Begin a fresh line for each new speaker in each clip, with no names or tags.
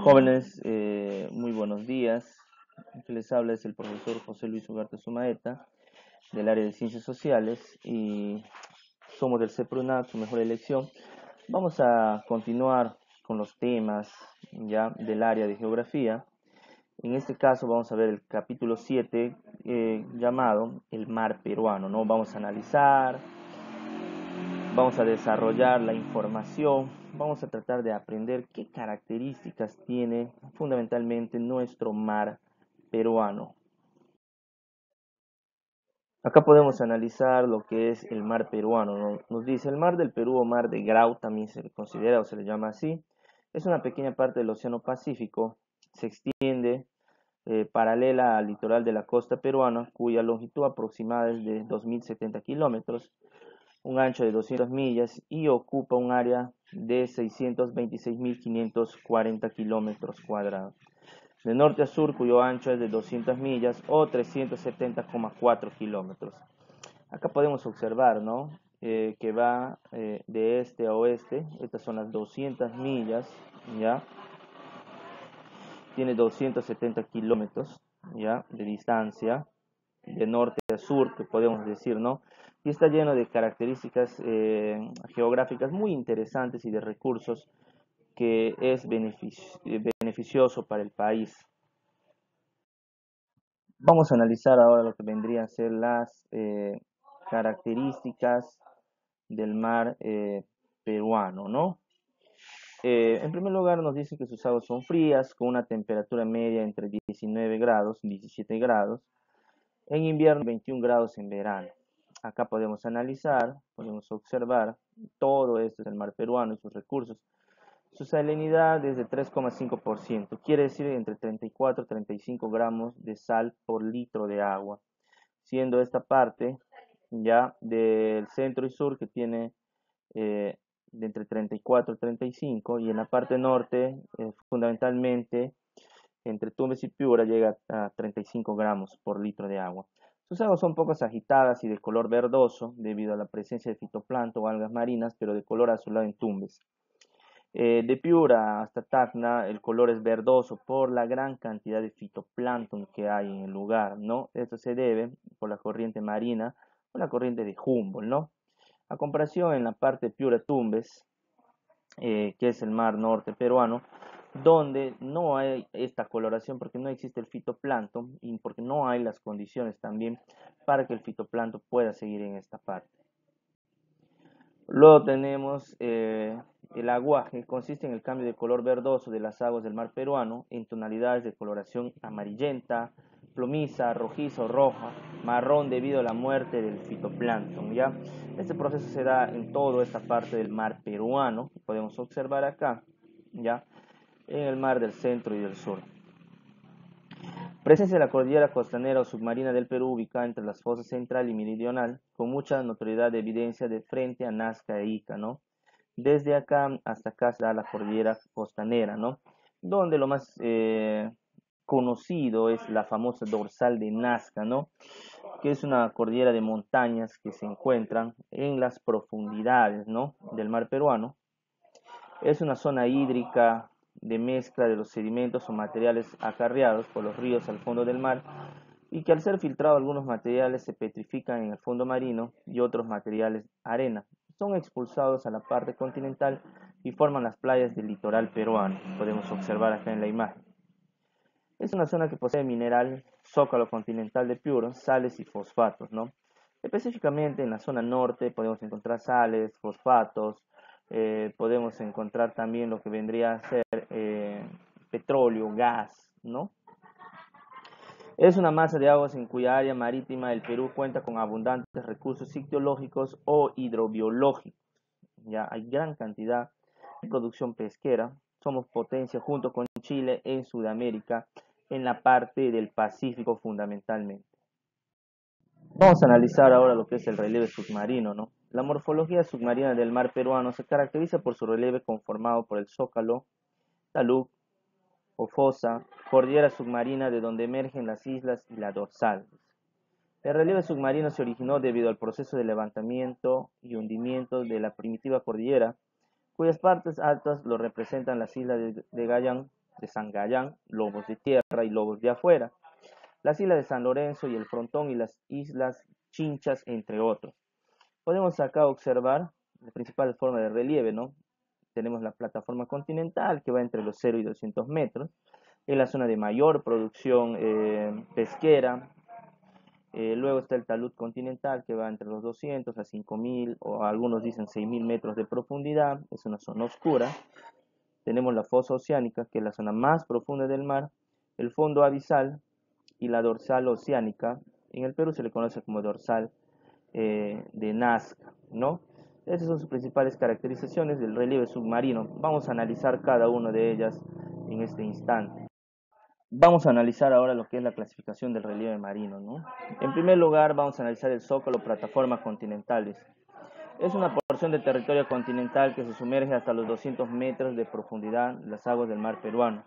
Jóvenes, muy buenos días. El que les habla es el profesor José Luis Ugarte Sumaeta, del área de Ciencias Sociales, y somos del CEPRUNAT, su mejor elección. Vamos a continuar con los temas ya del área de Geografía. En este caso vamos a ver el capítulo 7, llamado El mar peruano, ¿no? Vamos a analizar, vamos a desarrollar la información, vamos a tratar de aprender qué características tiene fundamentalmente nuestro mar peruano. Acá podemos analizar lo que es el mar peruano, ¿no? Nos dice el mar del Perú o mar de Grau, también se le considera o se le llama así. Es una pequeña parte del Océano Pacífico, se extiende paralela al litoral de la costa peruana, cuya longitud aproximada es de 2.070 kilómetros, un ancho de 200 millas y ocupa un área de 626.540 kilómetros cuadrados. De norte a sur, cuyo ancho es de 200 millas o 370,4 kilómetros. Acá podemos observar, ¿no? Que va de este a oeste. Estas son las 200 millas, ¿ya? Tiene 270 kilómetros, ¿ya? De distancia, de norte a sur, que podemos decir, ¿no? Y está lleno de características geográficas muy interesantes y de recursos que es beneficioso para el país. Vamos a analizar ahora lo que vendrían a ser las características del mar peruano, ¿no? En primer lugar nos dice que sus aguas son frías, con una temperatura media entre 19 grados y 17 grados, en invierno 21 grados en verano. Acá podemos analizar, podemos observar todo esto del mar peruano y sus recursos. Su salinidad es de 3,5%, quiere decir entre 34 y 35 gramos de sal por litro de agua, siendo esta parte ya del centro y sur que tiene de entre 34 y 35, y en la parte norte fundamentalmente entre Tumbes y Piura llega a 35 gramos por litro de agua. Sus aguas son poco agitadas y de color verdoso debido a la presencia de fitoplancton o algas marinas, pero de color azulado en Tumbes. De Piura hasta Tacna el color es verdoso por la gran cantidad de fitoplancton que hay en el lugar, ¿no? Esto se debe por la corriente marina o la corriente de Humboldt, ¿no? A comparación en la parte de Piura-Tumbes, que es el mar norte peruano, donde no hay esta coloración porque no existe el fitoplancton y porque no hay las condiciones también para que el fitoplancton pueda seguir en esta parte. Luego tenemos el aguaje, consiste en el cambio de color verdoso de las aguas del mar peruano en tonalidades de coloración amarillenta, plomiza, rojiza o roja, marrón debido a la muerte del fitoplancton, ¿ya? Este proceso se da en toda esta parte del mar peruano, que podemos observar acá, ¿ya? En el mar del centro y del sur. Presencia de la cordillera costanera o submarina del Perú, ubicada entre las fosas central y meridional, con mucha notoriedad de evidencia de frente a Nazca e Ica, ¿no? Desde acá hasta acá se da la cordillera costanera, ¿no? Donde lo más conocido es la famosa dorsal de Nazca, ¿no? Que es una cordillera de montañas que se encuentran en las profundidades, ¿no? Del mar peruano. Es una zona hídrica de mezcla de los sedimentos o materiales acarreados por los ríos al fondo del mar, y que al ser filtrados algunos materiales se petrifican en el fondo marino y otros materiales arena. Son expulsados a la parte continental y forman las playas del litoral peruano. Podemos observar acá en la imagen. Es una zona que posee mineral zócalo continental de Piura, sales y fosfatos, ¿no? Específicamente en la zona norte podemos encontrar sales, fosfatos, podemos encontrar también lo que vendría a ser petróleo, gas, ¿no? Es una masa de aguas en cuya área marítima el Perú cuenta con abundantes recursos ictiológicos o hidrobiológicos. Ya hay gran cantidad de producción pesquera. Somos potencia junto con Chile en Sudamérica, en la parte del Pacífico fundamentalmente. Vamos a analizar ahora lo que es el relieve submarino, ¿no? La morfología submarina del mar peruano se caracteriza por su relieve conformado por el zócalo, talud o fosa, cordillera submarina de donde emergen las islas y la dorsal. El relieve submarino se originó debido al proceso de levantamiento y hundimiento de la primitiva cordillera, cuyas partes altas lo representan las islas de Gallán de Sangayán, lobos de tierra y lobos de afuera, las islas de San Lorenzo y el Frontón y las islas Chinchas, entre otros. Podemos acá observar la principal forma de relieve, ¿no? Tenemos la plataforma continental que va entre los 0 y 200 metros, es la zona de mayor producción pesquera. Luego está el talud continental que va entre los 200 a 5000 o algunos dicen 6000 metros de profundidad, es una zona oscura. Tenemos la fosa oceánica, que es la zona más profunda del mar, el fondo abisal y la dorsal oceánica. En el Perú se le conoce como dorsal de Nazca, ¿no? Esas son sus principales caracterizaciones del relieve submarino. Vamos a analizar cada una de ellas en este instante. Vamos a analizar ahora lo que es la clasificación del relieve marino, ¿no? En primer lugar, vamos a analizar el zócalo plataforma continentales. Es una porción de territorio continental que se sumerge hasta los 200 metros de profundidad en las aguas del mar peruano.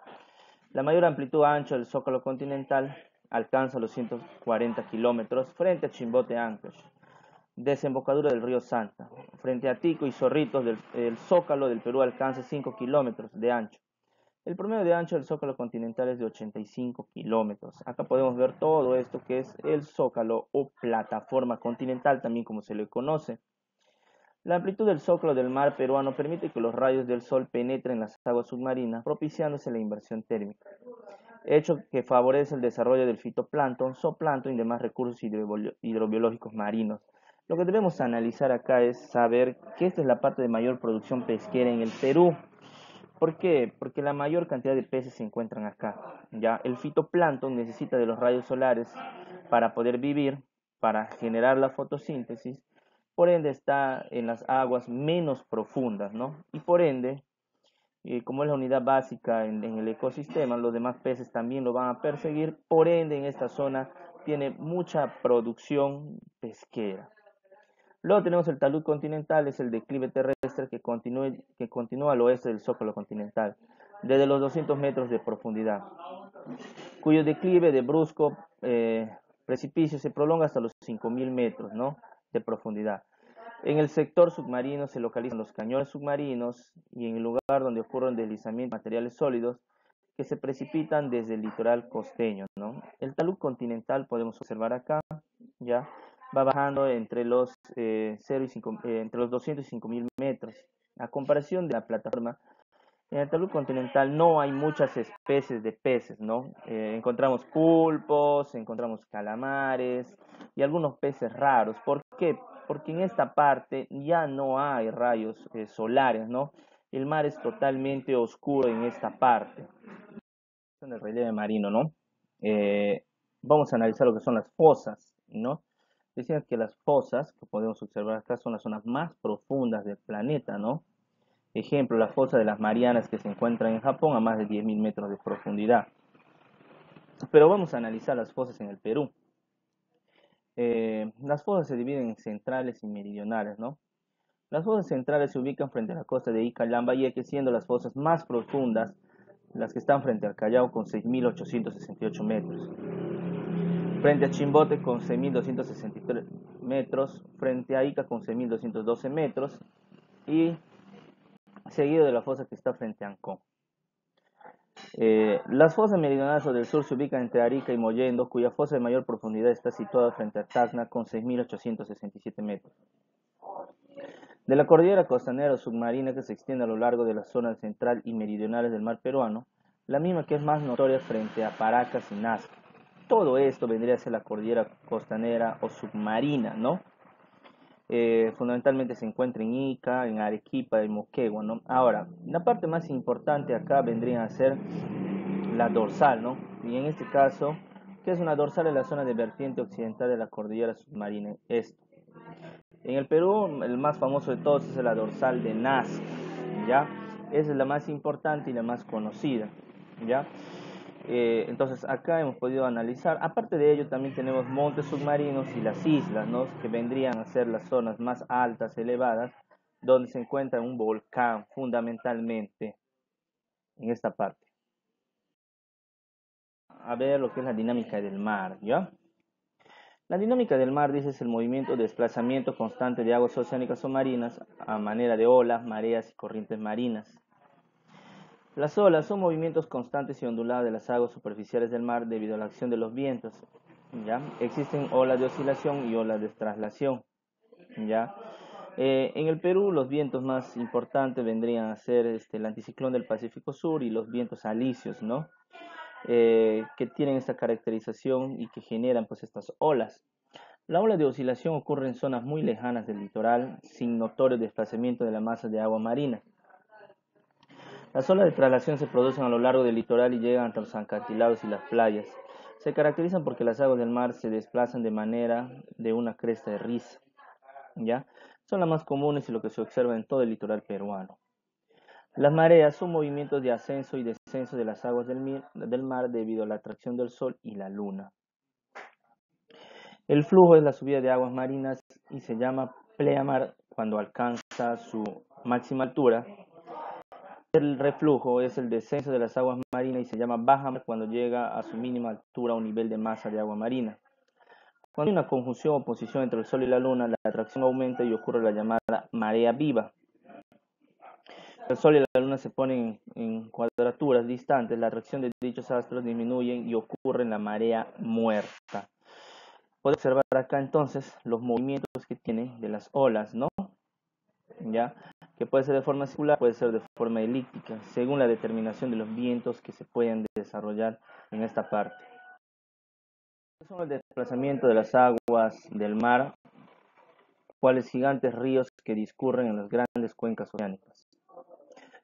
La mayor amplitud ancho del zócalo continental alcanza los 140 kilómetros frente a Chimbote Anchorage, desembocadura del río Santa. Frente a Tico y Zorritos, el zócalo del Perú alcanza 5 kilómetros de ancho. El promedio de ancho del zócalo continental es de 85 kilómetros. Acá podemos ver todo esto que es el zócalo o plataforma continental, también como se le conoce. La amplitud del zócalo del mar peruano permite que los rayos del sol penetren las aguas submarinas, propiciándose la inversión térmica, hecho que favorece el desarrollo del fitoplancton, zooplancton y demás recursos hidrobiológicos marinos. Lo que debemos analizar acá es saber que esta es la parte de mayor producción pesquera en el Perú. ¿Por qué? Porque la mayor cantidad de peces se encuentran acá. ¿Ya? El fitoplancton necesita de los rayos solares para poder vivir, para generar la fotosíntesis. Por ende está en las aguas menos profundas, ¿no? Y por ende, como es la unidad básica en el ecosistema, los demás peces también lo van a perseguir. Por ende, en esta zona tiene mucha producción pesquera. Luego tenemos el talud continental, es el declive terrestre que continúa al oeste del zócalo continental, desde los 200 metros de profundidad, cuyo declive de brusco precipicio se prolonga hasta los 5000 metros, ¿no?, de profundidad. En el sector submarino se localizan los cañones submarinos y en el lugar donde ocurren deslizamientos de materiales sólidos que se precipitan desde el litoral costeño, ¿no? El talud continental podemos observar acá, ya va bajando entre los, 0 y 5, entre los 200 y 5000 metros. A comparación de la plataforma, en el talud continental no hay muchas especies de peces, ¿no? Encontramos pulpos, encontramos calamares y algunos peces raros. ¿Por qué? Porque en esta parte ya no hay rayos solares, ¿no? El mar es totalmente oscuro en esta parte. En el relieve marino, ¿no? Vamos a analizar lo que son las fosas, ¿no? Decían que las fosas, que podemos observar acá, son las zonas más profundas del planeta, ¿no? Ejemplo, la fosa de las Marianas que se encuentra en Japón a más de 10.000 metros de profundidad. Pero vamos a analizar las fosas en el Perú. Las fosas se dividen en centrales y meridionales, ¿no? Las fosas centrales se ubican frente a la costa de Ica, Lambayeque, siendo las fosas más profundas las que están frente al Callao con 6.868 metros. Frente a Chimbote con 6.263 metros, frente a Ica con 6.212 metros y seguido de la fosa que está frente a Ancón. Las fosas meridionales o del sur se ubican entre Arica y Mollendo, cuya fosa de mayor profundidad está situada frente a Tacna con 6.867 metros. De la cordillera costanera o submarina que se extiende a lo largo de las zonas central y meridionales del mar peruano, la misma que es más notoria frente a Paracas y Nazca. Todo esto vendría a ser la cordillera costanera o submarina, ¿no? Fundamentalmente se encuentra en Ica, en Arequipa y Moquegua, ¿no? Ahora, la parte más importante acá vendría a ser la dorsal, ¿no? Y en este caso, ¿qué es una dorsal? En la zona de vertiente occidental de la cordillera submarina. Esto. En el Perú, el más famoso de todos es la dorsal de Nazca, ¿ya? Esa es la más importante y la más conocida, ¿ya? Entonces acá hemos podido analizar, aparte de ello también tenemos montes submarinos y las islas, ¿no?, que vendrían a ser las zonas más altas, elevadas, donde se encuentra un volcán fundamentalmente en esta parte. A ver lo que es la dinámica del mar, ¿ya? La dinámica del mar, dice, es el movimiento de desplazamiento constante de aguas oceánicas o marinas a manera de olas, mareas y corrientes marinas. Las olas son movimientos constantes y ondulados de las aguas superficiales del mar debido a la acción de los vientos. ¿Ya? Existen olas de oscilación y olas de traslación. ¿Ya? En el Perú los vientos más importantes vendrían a ser el anticiclón del Pacífico Sur y los vientos alisios, ¿no? Que tienen esta caracterización y que generan pues estas olas. La ola de oscilación ocurre en zonas muy lejanas del litoral, sin notorio desplazamiento de la masa de agua marina. Las olas de traslación se producen a lo largo del litoral y llegan hasta los acantilados y las playas. Se caracterizan porque las aguas del mar se desplazan de manera de una cresta de risa. ¿Ya? Son las más comunes y lo que se observa en todo el litoral peruano. Las mareas son movimientos de ascenso y descenso de las aguas del mar debido a la atracción del sol y la luna. El flujo es la subida de aguas marinas y se llama pleamar cuando alcanza su máxima altura. El reflujo es el descenso de las aguas marinas y se llama bajamar cuando llega a su mínima altura o nivel de masa de agua marina. Cuando hay una conjunción o oposición entre el sol y la luna, la atracción aumenta y ocurre la llamada marea viva. El sol y la luna se ponen en cuadraturas distantes, la atracción de dichos astros disminuye y ocurre en la marea muerta. Puede observar acá entonces los movimientos que tienen de las olas, ¿no? ¿Ya? Que puede ser de forma circular, puede ser de forma elíptica, según la determinación de los vientos que se pueden desarrollar en esta parte. Son el desplazamiento de las aguas del mar, cuales gigantes ríos que discurren en las grandes cuencas oceánicas.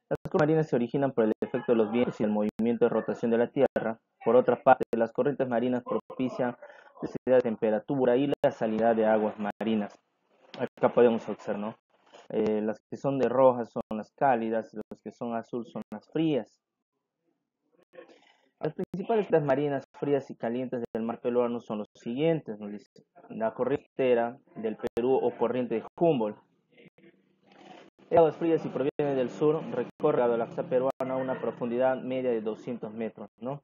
Las corrientes marinas se originan por el efecto de los vientos y el movimiento de rotación de la Tierra. Por otra parte, las corrientes marinas propician la necesidad de temperatura y la salinidad de aguas marinas. Acá podemos observar, ¿no? Las que son de rojas son las cálidas, las que son azul son las frías. Las principales corrientes marinas frías y calientes del mar peruano son los siguientes, nos dice. La corriente del Perú o corriente de Humboldt. De aguas frías y proviene del sur, recorre la costa peruana a una profundidad media de 200 metros, ¿no?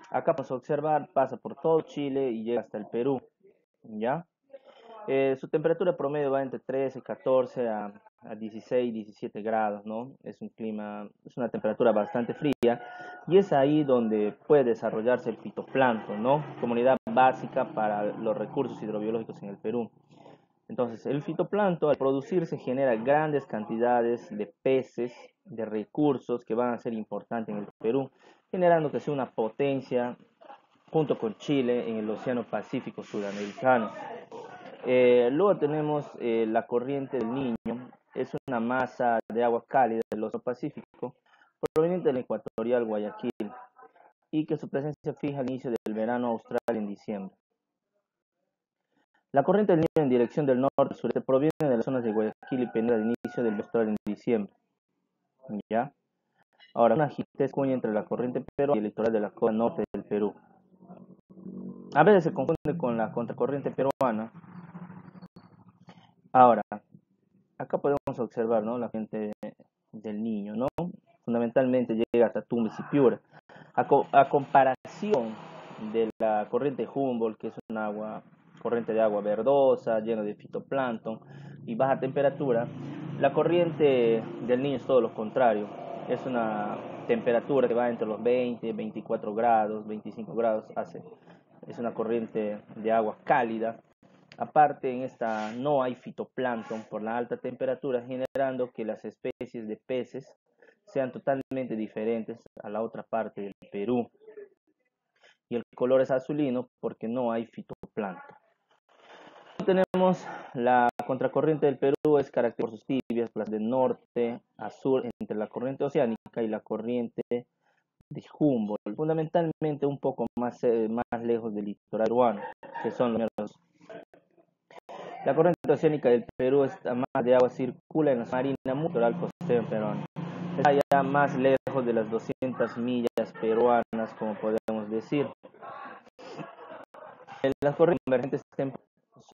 Acá podemos observar, pasa por todo Chile y llega hasta el Perú, ¿ya? Su temperatura promedio va entre 13, 14 a 16, 17 grados, ¿no? Es un clima, es una temperatura bastante fría y es ahí donde puede desarrollarse el fitoplancton, ¿no? Comunidad básica para los recursos hidrobiológicos en el Perú. Entonces, el fitoplancton al producirse genera grandes cantidades de peces, de recursos que van a ser importantes en el Perú, generando que sea una potencia junto con Chile en el Océano Pacífico Sudamericano. Luego tenemos la corriente del Niño, es una masa de agua cálida del Océano Pacífico proveniente del ecuatorial Guayaquil y que su presencia fija al inicio del verano austral en diciembre. La corriente del Niño en dirección del norte al sureste proviene de las zonas de Guayaquil y penetra al inicio del austral en diciembre. ¿Ya? Ahora, una gigantesca cuña entre la corriente peruana y el litoral de la costa norte del Perú. A veces se confunde con la contracorriente peruana. Ahora, acá podemos observar, ¿no? La corriente del Niño, ¿no? Fundamentalmente llega hasta Tumbes y Piura. A comparación de la corriente Humboldt, que es una corriente de agua verdosa, llena de fitoplancton y baja temperatura, la corriente del Niño es todo lo contrario. Es una temperatura que va entre los 20, 24 grados, 25 grados, es una corriente de agua cálida. Aparte, en esta no hay fitoplancton por la alta temperatura, generando que las especies de peces sean totalmente diferentes a la otra parte del Perú. Y el color es azulino porque no hay fitoplancton. Tenemos la contracorriente del Perú, es característica por sus tibias, las de norte a sur entre la corriente oceánica y la corriente de Humboldt, fundamentalmente un poco más lejos del litoral peruano, que son los. La corriente oceánica del Perú está más de agua, circula en la marina muy litoral costero peruano. Está ya más lejos de las 200 millas peruanas, como podemos decir. Las corrientes convergentes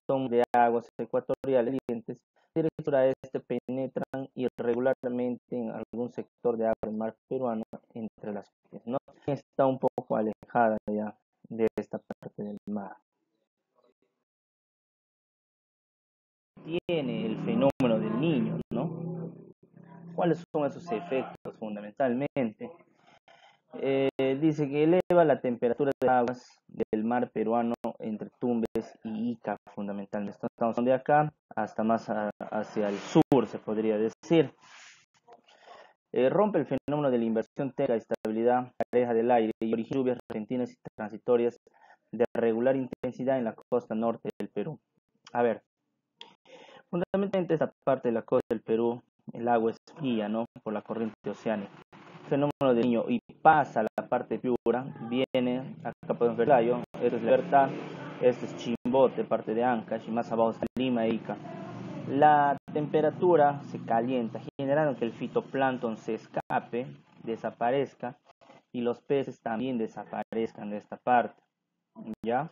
son de aguas ecuatoriales calientes, dirección a este penetran irregularmente en algún sector de agua del mar peruano entre las partes, ¿no? Está un poco alejada ya de esta parte del mar. Tiene el fenómeno del Niño, ¿no? ¿Cuáles son esos efectos fundamentalmente? Dice que eleva la temperatura de las aguas del mar peruano entre Tumbes y Ica, fundamentalmente. Estamos de acá hasta más hacia el sur, se podría decir. Rompe el fenómeno de la inversión térmica, estabilidad pareja del aire y origina lluvias repentinas y transitorias de regular intensidad en la costa norte del Perú. A ver, fundamentalmente esta parte de la costa del Perú, el agua es fría, ¿no? Por la corriente oceánica. Fenómeno del Niño y pasa a la parte Piura, viene, acá podemos ver Layo, esto es Libertad, esto es Chimbote, parte de Ancash, y más abajo está Lima e Ica. La temperatura se calienta, generando que el fitoplancton se escape, desaparezca, y los peces también desaparezcan de esta parte, ¿ya?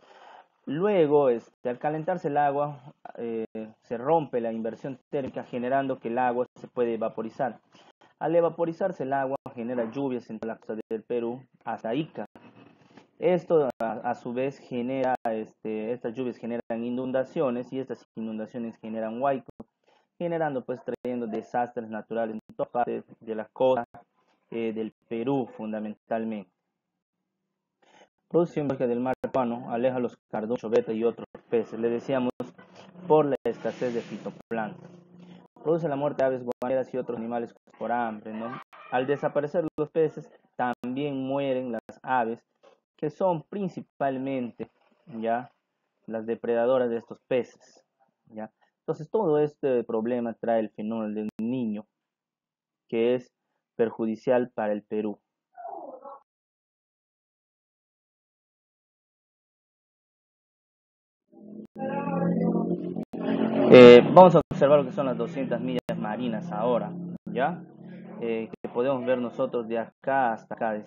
Luego, al calentarse el agua, se rompe la inversión térmica, generando que el agua se puede vaporizar. Al evaporizarse el agua, genera lluvias en la costa del Perú hasta Ica. Esto a su vez genera, estas lluvias generan inundaciones y estas inundaciones generan huaicos, generando pues trayendo desastres naturales en toda parte de la costa del Perú fundamentalmente. Producción biológica del mar peruano aleja los cardumen, choveta y otros peces, le decíamos, por la escasez de fitoplancton. Produce la muerte de aves guaneras y otros animales por hambre, ¿no? Al desaparecer los peces, también mueren las aves, que son principalmente, ¿ya?, las depredadoras de estos peces, ¿ya? Entonces, todo este problema trae el fenómeno del Niño, que es perjudicial para el Perú. Vamos a observar lo que son las 200 millas marinas ahora, ¿ya? Que podemos ver nosotros de acá hasta acá.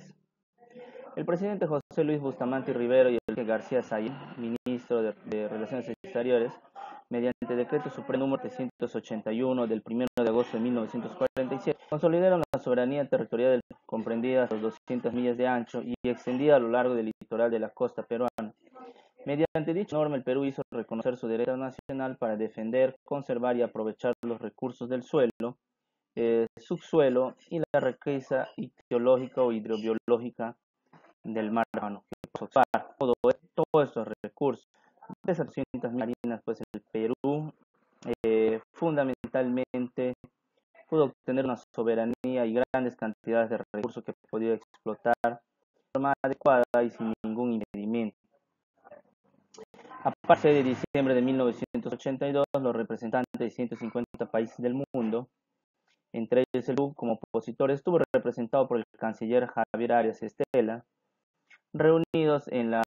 El presidente José Luis Bustamante Rivero y el García Sayén, ministro de Relaciones Exteriores, mediante decreto supremo número 381 del 1 de agosto de 1947, consolidaron la soberanía territorial comprendida a las 200 millas de ancho y extendida a lo largo del litoral de la costa peruana. Mediante dicha norma, el Perú hizo reconocer su derecho nacional para defender, conservar y aprovechar los recursos del suelo, subsuelo y la riqueza ictiológica o hidrobiológica del mar peruano. Todos estos recursos. De esas 200 marinas, pues el Perú fundamentalmente pudo obtener una soberanía y grandes cantidades de recursos que podía explotar de forma adecuada y sin ningún impedimento. A partir de diciembre de 1982, los representantes de 150 países del mundo, entre ellos el Perú, como opositor, estuvo representado por el canciller Javier Arias Estela, reunidos en la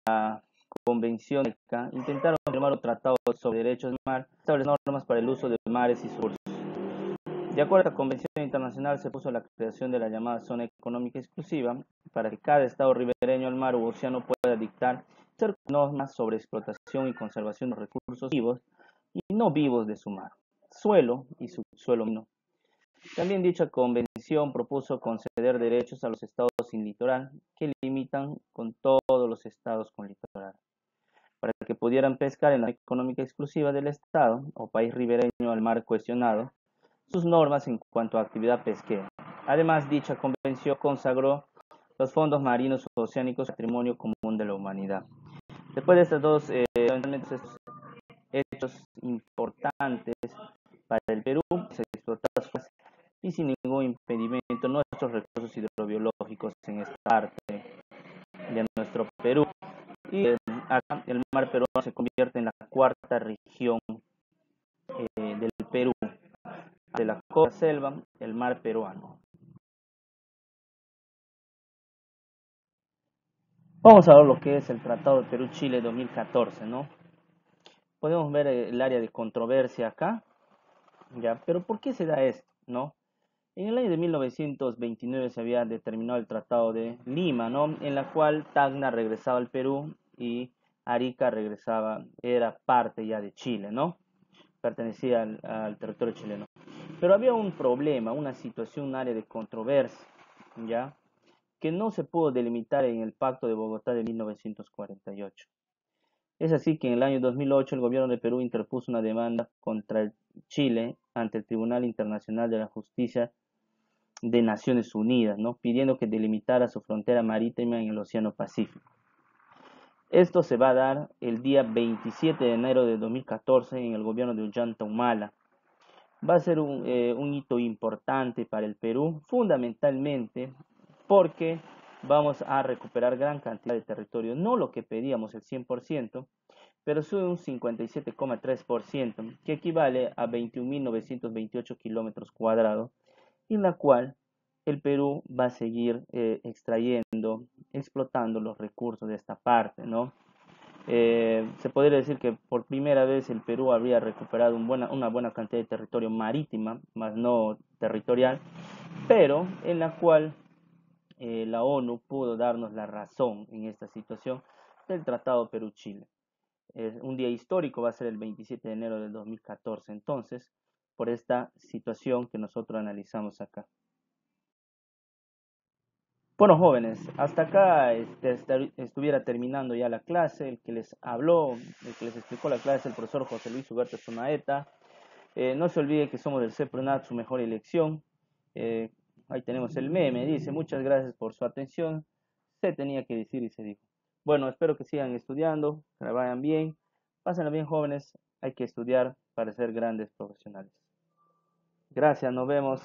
Convención de Ica, intentaron firmar un tratado sobre derechos del mar, estableciendo normas para el uso de mares y sus recursos. De acuerdo a la Convención Internacional, se puso la creación de la llamada Zona Económica Exclusiva para que cada estado ribereño al mar u océano pueda dictar normas sobre explotación y conservación de los recursos vivos y no vivos de su mar, suelo y subsuelo marino. También dicha convención propuso conceder derechos a los estados sin litoral, que limitan con todos los estados con litoral, para que pudieran pescar en la económica exclusiva del estado o país ribereño al mar cuestionado sus normas en cuanto a actividad pesquera. Además, dicha convención consagró los fondos marinos oceánicos patrimonio común de la humanidad. Después de estos dos hechos importantes para el Perú, se explotó y sin ningún impedimento nuestros recursos hidrobiológicos en esta parte de nuestro Perú. Y acá el mar peruano se convierte en la cuarta región del Perú, de la costa selva, el mar peruano. Vamos a ver lo que es el Tratado de Perú-Chile 2014, ¿no? Podemos ver el área de controversia acá, ¿ya? Pero ¿por qué se da esto, no? En el año de 1929 se había determinado el Tratado de Lima, ¿no?, en la cual Tacna regresaba al Perú y Arica regresaba, era parte ya de Chile, ¿no? Pertenecía al territorio chileno. Pero había un problema, una situación, un área de controversia, ¿ya?, que no se pudo delimitar en el Pacto de Bogotá de 1948. Es así que en el año 2008 el gobierno de Perú interpuso una demanda contra Chile ante el Tribunal Internacional de la Justicia de Naciones Unidas, ¿no? Pidiendo que delimitara su frontera marítima en el Océano Pacífico. Esto se va a dar el día 27 de enero de 2014 en el gobierno de Ollanta Humala. Va a ser un hito importante para el Perú, fundamentalmente porque vamos a recuperar gran cantidad de territorio, no lo que pedíamos, el 100%, pero sube un 57,3%, que equivale a 21.928 kilómetros cuadrados, en la cual el Perú va a seguir extrayendo, explotando los recursos de esta parte, ¿no? Se podría decir que por primera vez el Perú habría recuperado una buena cantidad de territorio marítima, más no territorial, pero en la cual la ONU pudo darnos la razón en esta situación del Tratado Perú-Chile. Un día histórico, va a ser el 27 de enero del 2014, entonces, por esta situación que nosotros analizamos acá. Bueno, jóvenes, hasta acá estuviera terminando ya la clase. El que les habló, el que les explicó la clase, el profesor José Luis Ugarte Sumaeta. No se olvide que somos del CEPRONAT, su mejor elección. Eh, Ahí tenemos el meme, dice, muchas gracias por su atención. Se tenía que decir y se dijo. Bueno, espero que sigan estudiando, que la vayan bien. Pásenla bien, jóvenes. Hay que estudiar para ser grandes profesionales. Gracias, nos vemos.